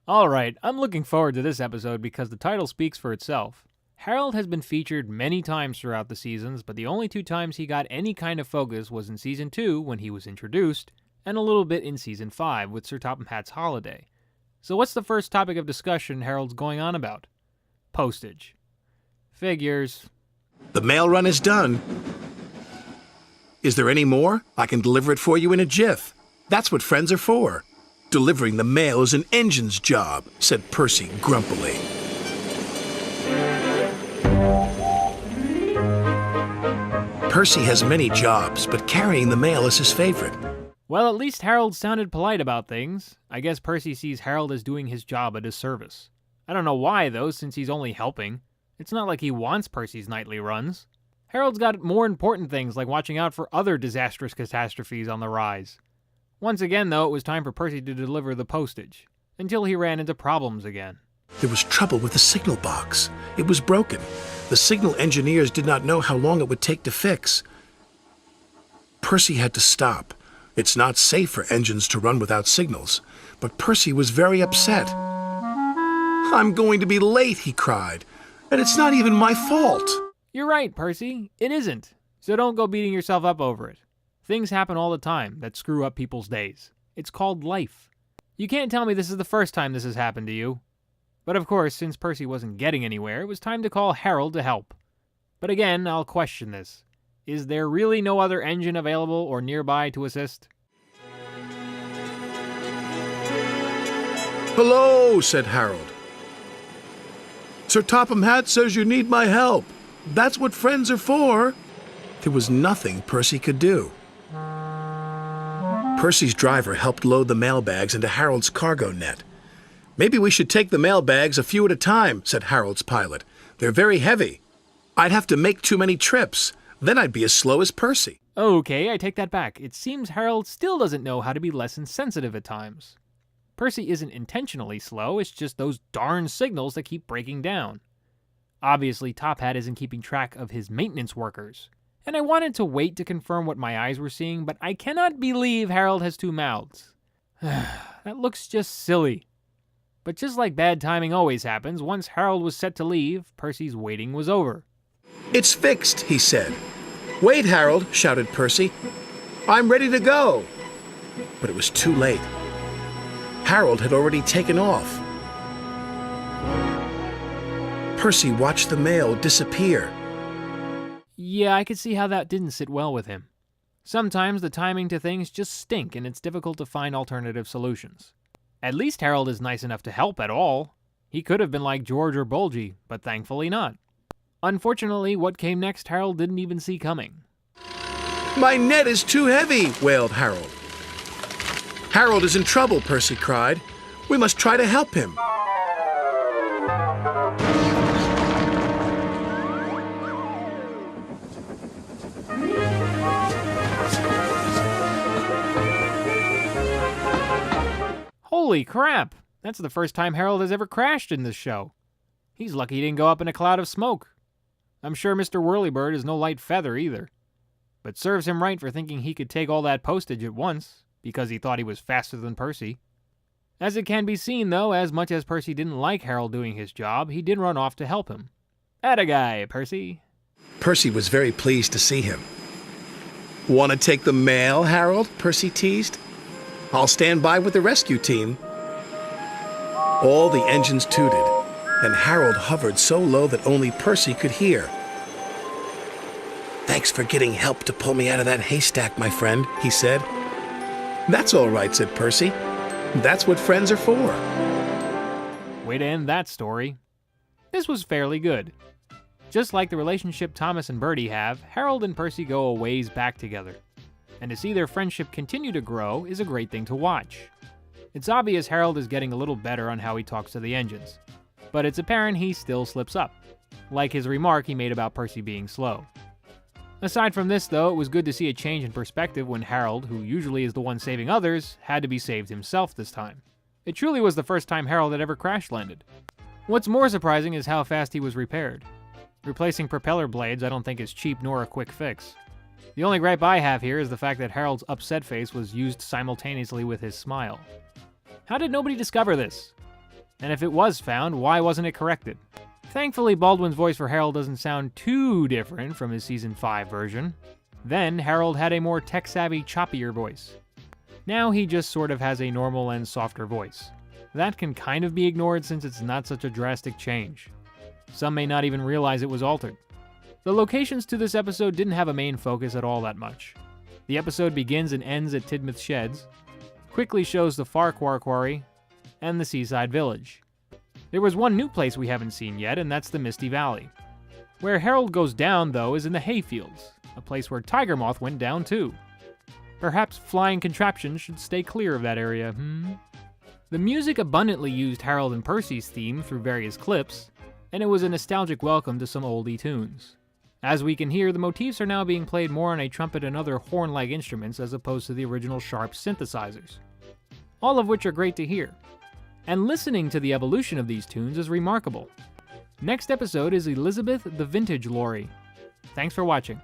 Alright, I'm looking forward to this episode because the title speaks for itself. Harold has been featured many times throughout the seasons, but the only 2 times he got any kind of focus was in Season 2 when he was introduced, and a little bit in Season 5 with Sir Topham Hatt's holiday. So what's the first topic of discussion Harold's going on about? Postage. Figures. The mail run is done. Is there any more? I can deliver it for you in a jiff. That's what friends are for. Delivering the mail is an engine's job, said Percy grumpily. Percy has many jobs, but carrying the mail is his favorite. Well, at least Harold sounded polite about things. I guess Percy sees Harold as doing his job a disservice. I don't know why, though, since he's only helping. It's not like he wants Percy's nightly runs. Harold's got more important things like watching out for other disastrous catastrophes on the rise. Once again, though, it was time for Percy to deliver the postage, until he ran into problems again. There was trouble with the signal box. It was broken. The signal engineers did not know how long it would take to fix. Percy had to stop. It's not safe for engines to run without signals, but Percy was very upset. "I'm going to be late," he cried, "and it's not even my fault." You're right, Percy. It isn't. So don't go beating yourself up over it. Things happen all the time that screw up people's days. It's called life. You can't tell me this is the first time this has happened to you. But of course, since Percy wasn't getting anywhere, it was time to call Harold to help. But again, I'll question this. Is there really no other engine available or nearby to assist? "Hello," said Harold. "Sir Topham Hatt says you need my help. That's what friends are for." There was nothing Percy could do. Percy's driver helped load the mail bags into Harold's cargo net. "Maybe we should take the mail bags a few at a time," said Harold's pilot. "They're very heavy. I'd have to make too many trips. Then I'd be as slow as Percy." Okay, I take that back. It seems Harold still doesn't know how to be less insensitive at times. Percy isn't intentionally slow, it's just those darn signals that keep breaking down. Obviously, Top Hat isn't keeping track of his maintenance workers. And I wanted to wait to confirm what my eyes were seeing, but I cannot believe Harold has 2 mouths. That looks just silly. But just like bad timing always happens, once Harold was set to leave, Percy's waiting was over. "It's fixed," he said. "Wait, Harold," shouted Percy. "I'm ready to go." But it was too late. Harold had already taken off. Percy watched the mail disappear. Yeah, I could see how that didn't sit well with him. Sometimes the timing to things just stink and it's difficult to find alternative solutions. At least Harold is nice enough to help at all. He could have been like George or Bulgy, but thankfully not. Unfortunately, what came next Harold didn't even see coming. "My net is too heavy," wailed Harold. "Harold is in trouble," Percy cried. "We must try to help him." Holy crap! That's the first time Harold has ever crashed in this show. He's lucky he didn't go up in a cloud of smoke. I'm sure Mr. Whirlybird is no light feather either. But serves him right for thinking he could take all that postage at once, because he thought he was faster than Percy. As it can be seen, though, as much as Percy didn't like Harold doing his job, he did run off to help him. Atta guy, Percy. Percy was very pleased to see him. "Want to take the mail, Harold?" Percy teased. "I'll stand by with the rescue team." All the engines tooted, and Harold hovered so low that only Percy could hear. "Thanks for getting help to pull me out of that haystack, my friend," he said. "That's all right," said Percy. "That's what friends are for." Way to end that story. This was fairly good. Just like the relationship Thomas and Bertie have, Harold and Percy go a ways back together. And to see their friendship continue to grow is a great thing to watch. It's obvious Harold is getting a little better on how he talks to the engines, but it's apparent he still slips up, like his remark he made about Percy being slow. Aside from this, though, it was good to see a change in perspective when Harold, who usually is the one saving others, had to be saved himself this time. It truly was the first time Harold had ever crash-landed. What's more surprising is how fast he was repaired. Replacing propeller blades I don't think is cheap nor a quick fix. The only gripe I have here is the fact that Harold's upset face was used simultaneously with his smile. How did nobody discover this? And if it was found, why wasn't it corrected? Thankfully, Baldwin's voice for Harold doesn't sound too different from his Season 5 version. Then, Harold had a more tech-savvy, choppier voice. Now he just sort of has a normal and softer voice. That can kind of be ignored since it's not such a drastic change. Some may not even realize it was altered. The locations to this episode didn't have a main focus at all that much. The episode begins and ends at Tidmouth Sheds, quickly shows the Farquhar Quarry, and the seaside village. There was one new place we haven't seen yet, and that's the Misty Valley. Where Harold goes down, though, is in the hayfields, a place where Tiger Moth went down too. Perhaps flying contraptions should stay clear of that area, The music abundantly used Harold and Percy's theme through various clips, and it was a nostalgic welcome to some oldie tunes. As we can hear, the motifs are now being played more on a trumpet and other horn-like instruments as opposed to the original sharp synthesizers. All of which are great to hear. And listening to the evolution of these tunes is remarkable. Next episode is Elizabeth the Vintage Lorry. Thanks for watching.